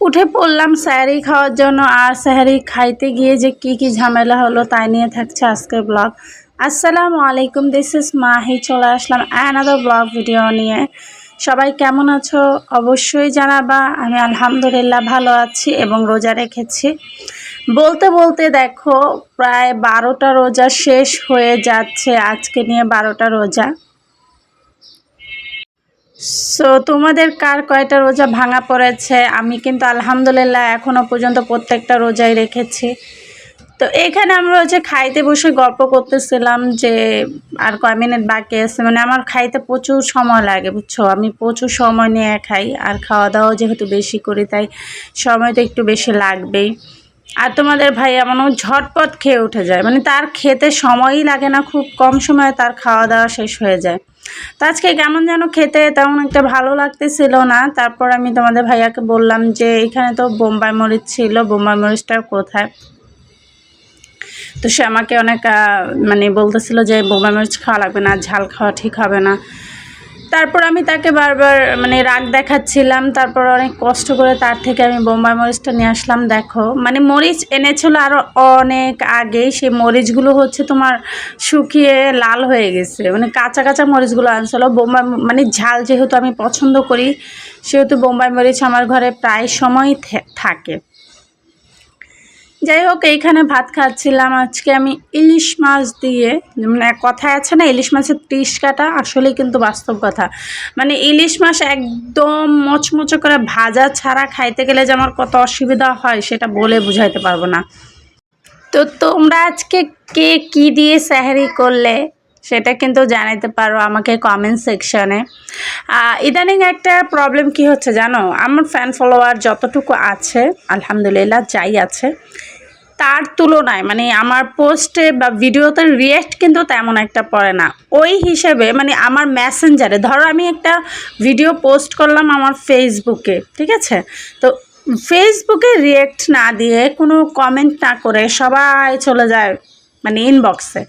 উঠে পড়লাম স্যারি খাওয়ার জন্য। আর স্যারি খাইতে গিয়ে যে কি ঝামেলা হলো তাই নিয়ে থাকছে আজকের ব্লগ। আসসালামু আলাইকুম, দিস ইজ মাহি। চলে আসলাম অ্যানাদার ব্লগ ভিডিও নিয়ে। সবাই কেমন আছো অবশ্যই জানাবা। আমি আলহামদুলিল্লাহ ভালো আছি এবং রোজা রেখেছি। বলতে বলতে দেখো প্রায় 12টা রোজা শেষ হয়ে যাচ্ছে। আজকে নিয়ে 12টা রোজা। সো তোমাদের কার কয়টা রোজা ভাঙা পড়েছে? আমি কিন্তু আলহামদুলিল্লাহ এখনও পর্যন্ত প্রত্যেকটা রোজাই রেখেছি। তো এখানে আমরা খাইতে বসে গল্প করতেছিলাম যে আর কয় মিনিট বাকি আছে। মানে আমার খাইতে প্রচুর সময় লাগে, বুঝছো। আমি প্রচুর সময় নিয়ে খাই, আর খাওয়া দাওয়া যেহেতু বেশি করি তাই সময় তো একটু বেশি লাগবেই। আর তোমাদের ভাই এমনও ঝটপট খেয়ে উঠে যায়, মানে তার খেতে সময়ই লাগে না, খুব কম সময়ে তার খাওয়া দাওয়া শেষ হয়ে যায়। তো আজকে কেমন যেন খেতে তেমন একটা ভালো লাগতেছিল না। তারপর আমি তোমাদের ভাইয়াকে বললাম যে এখানে তো বোম্বাই মরিচ ছিল, বোম্বাই মরিচটা কোথায়। তো সে আমাকে অনেক মানে বলতেছিল যে বোম্বাই মরিচ খাওয়া লাগবে না, ঝাল খাওয়া ঠিক হবে না। তারপর আমি তাকে বারবার মানে রাগ দেখাচ্ছিলাম। তারপর অনেক কষ্ট করে তার থেকে আমি বোম্বাই মরিচটা নিয়ে আসলাম। দেখো মানে মরিচ এনেছিল আরও অনেক আগেই, সেই মরিচগুলো তোমার শুকিয়ে লাল হয়ে গেছে। মানে কাঁচা কাঁচা মরিচগুলো আনছিল। বোম্বাই মানে ঝাল যেহেতু আমি পছন্দ করি, সেহেতু বোম্বাই মরিচ আমার ঘরে প্রায় সময়ই থাকে। যাই হোক, এইখানে ভাত খাচ্ছিলাম। আজকে আমি ইলিশ মাছ দিয়ে, মানে কথায় আছে না ইলিশ মাছের 30 কাটা, আসলেই কিন্তু বাস্তব কথা। মানে ইলিশ মাছ একদম মচমচে করে ভাজা ছাড়া খাইতে গেলে যে আমার কত অসুবিধা হয় সেটা বলে বুঝাইতে পারবো না। তো তোমরা আজকে কে কি দিয়ে সেহরি করলে সেটা কিন্তু জানাতে পারো আমাকে কমেন্ট সেকশনে। ইদানিং একটা প্রবলেম কি হচ্ছে জানো, আমার ফ্যান ফলোয়ার যতটুকু আছে আলহামদুলিল্লাহ যাই আছে, তার তুলনায় মানে আমার পোস্টে বা ভিডিওতে রিঅ্যাক্ট কিন্তু তেমন একটা পড়ে না। ওই হিসেবে মানে আমার মেসেঞ্জারে ধরো আমি একটা ভিডিও পোস্ট করলাম আমার ফেসবুকে, ঠিক আছে, তো ফেসবুকে রিঅ্যাক্ট না দিয়ে কোনো কমেন্ট না করে সবাই চলে যায় মানে ইনবক্সে।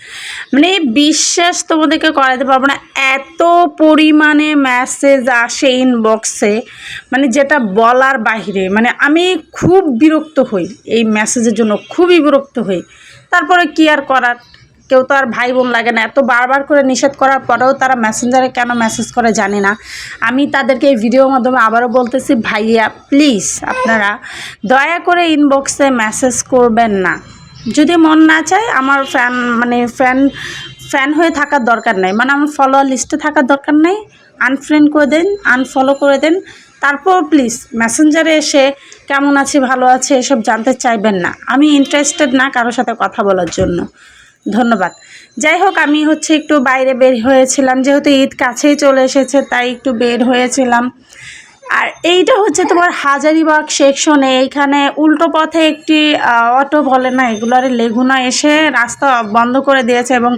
মানে বিশ্বাস তোমাদেরকে করাতে পারবো না, এত পরিমাণে মেসেজ আসে ইনবক্সে, মানে যেটা বলার বাহিরে। মানে আমি খুব বিরক্ত হই এই মেসেজের জন্য, খুবই বিরক্ত হই। তারপরে কি আর করার, কেউ তো আর ভাই বোন লাগে না। এত বারবার করে নিষেধ করার পরেও তারা মেসেঞ্জারে কেন মেসেজ করে জানি না। আমি তাদেরকে এই ভিডিওর মাধ্যমে আবারও বলতেছি, ভাইয়া প্লিজ আপনারা দয়া করে ইনবক্সে মেসেজ করবেন না। যদি মন না চায় আমার ফ্যান হয়ে থাকার দরকার নেই, মানে আমার ফলোয়ার লিস্টে থাকার দরকার নেই, আনফ্রেন্ড করে দেন, আনফলো করে দেন। তারপর প্লিজ মেসেঞ্জারে এসে কেমন আছে ভালো আছে এসব জানতে চাইবেন না। আমি ইন্টারেস্টেড না কারোর সাথে কথা বলার জন্য। ধন্যবাদ। যাই হোক, আমি একটু বাইরে বের হয়েছিলাম, যেহেতু ঈদ কাছেই চলে এসেছে তাই একটু বের হয়েছিলাম। আর এইটা তোমার হাজারীবাগ সেকশনে, এইখানে উল্টো পথে একটি অটো বলে না এগুলোর লেগুনা এসে রাস্তা বন্ধ করে দিয়েছে, এবং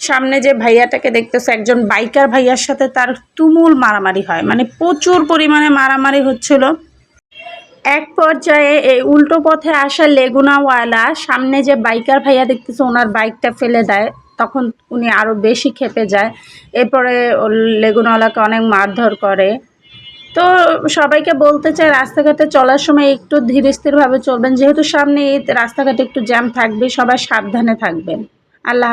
সামনে যে ভাইয়াটাকে দেখতেছে একজন বাইকার ভাইয়ার সাথে তার তুমুল মারামারি হয়, মানে প্রচুর পরিমাণে মারামারি হচ্ছিল। এক পর্যায়ে এই উল্টো পথে আসা লেগুনাওয়ালা সামনে যে বাইকার ভাইয়া দেখতেছে ওনার বাইকটা ফেলে দেয়, তখন উনি আরও বেশি ক্ষেপে যায়। এরপরে লেগুনাওয়ালাকে অনেক মারধর করে। তো সবাইকে বলতে চাই রাস্তাঘাটে চলার সময় একটু ধীরে স্থিরভাবে চলবেন, যেহেতু সামনে রাস্তাঘাটে একটু জ্যাম থাকবে, সবাই সাবধানে থাকবেন। আল্লাহ হাফেজ।